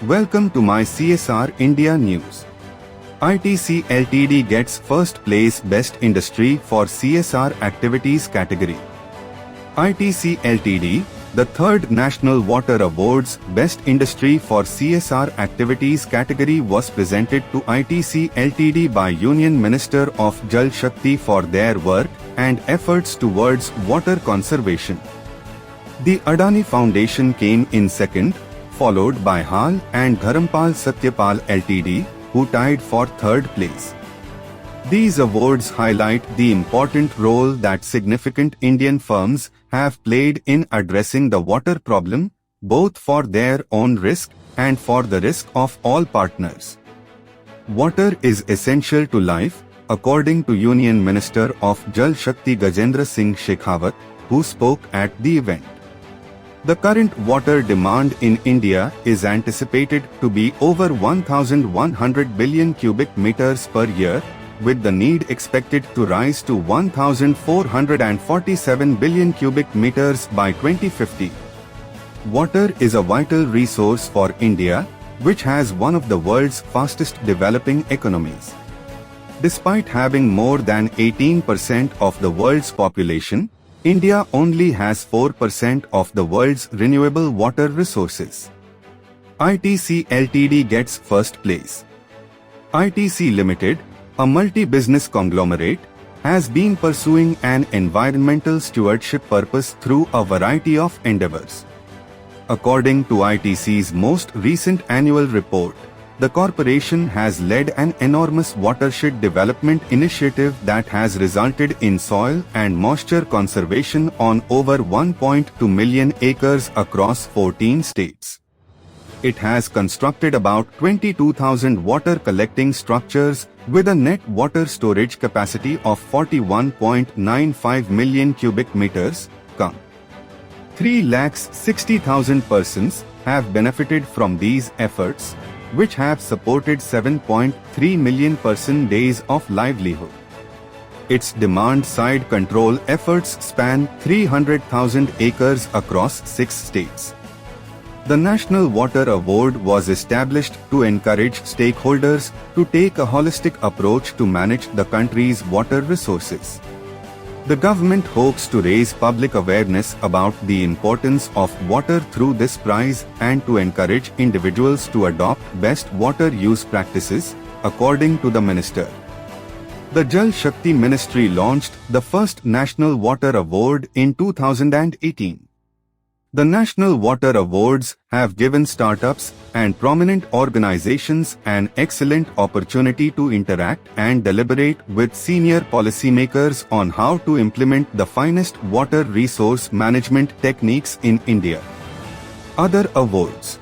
Welcome to my CSR India news. ITC Ltd gets first place Best Industry for CSR Activities category. ITC Ltd, the third National Water Awards Best Industry for CSR Activities category was presented to ITC Ltd by Union Minister of Jal Shakti for their work and efforts towards water conservation. The Adani Foundation came in second, followed by HAL and Dharampal Satyapal Ltd, who tied for third place. These awards highlight the important role that significant Indian firms have played in addressing the water problem, both for their own risk and for the risk of all partners. Water is essential to life, according to Union Minister of Jal Shakti Gajendra Singh Shekhawat, who spoke at the event. The current water demand in India is anticipated to be over 1,100 billion cubic meters per year, with the need expected to rise to 1,447 billion cubic meters by 2050. Water is a vital resource for India, which has one of the world's fastest developing economies. Despite having more than 18% of the world's population, India only has 4% of the world's renewable water resources. ITC Ltd gets first place. ITC Limited, a multi-business conglomerate, has been pursuing an environmental stewardship purpose through a variety of endeavors. According to ITC's most recent annual report, the corporation has led an enormous watershed development initiative that has resulted in soil and moisture conservation on over 1.2 million acres across 14 states. It has constructed about 22,000 water collecting structures with a net water storage capacity of 41.95 million cubic meters, cum. 3,60,000 persons have benefited from these efforts, which have supported 7.3 million person-days of livelihood. Its demand-side control efforts span 300,000 acres across 6 states. The National Water Award was established to encourage stakeholders to take a holistic approach to manage the country's water resources. The government hopes to raise public awareness about the importance of water through this prize and to encourage individuals to adopt best water use practices, according to the minister. The Jal Shakti Ministry launched the first National Water Award in 2018. The National Water Awards have given startups and prominent organizations an excellent opportunity to interact and deliberate with senior policymakers on how to implement the finest water resource management techniques in India. Other awards.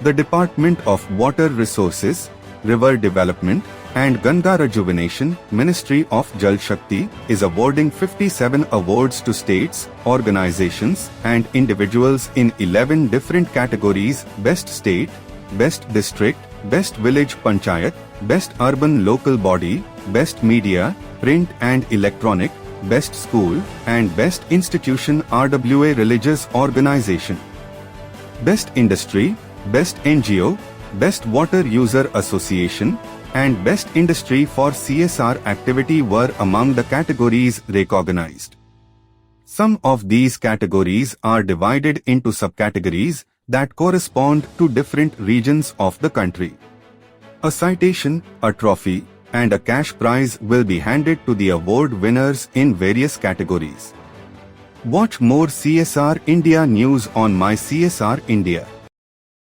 The Department of Water Resources, River Development and Ganga Rejuvenation, Ministry of Jal Shakti, is awarding 57 awards to states, organizations and individuals in 11 different categories: Best State, Best District, Best Village Panchayat, Best Urban Local Body, Best Media, Print and Electronic, Best School and Best Institution RWA Religious Organization. Best Industry, Best NGO, Best Water User Association, and Best Industry for CSR Activity were among the categories recognized. Some of these categories are divided into subcategories that correspond to different regions of the country. A citation, a trophy, and a cash prize will be handed to the award winners in various categories. Watch more CSR India news on my CSR India.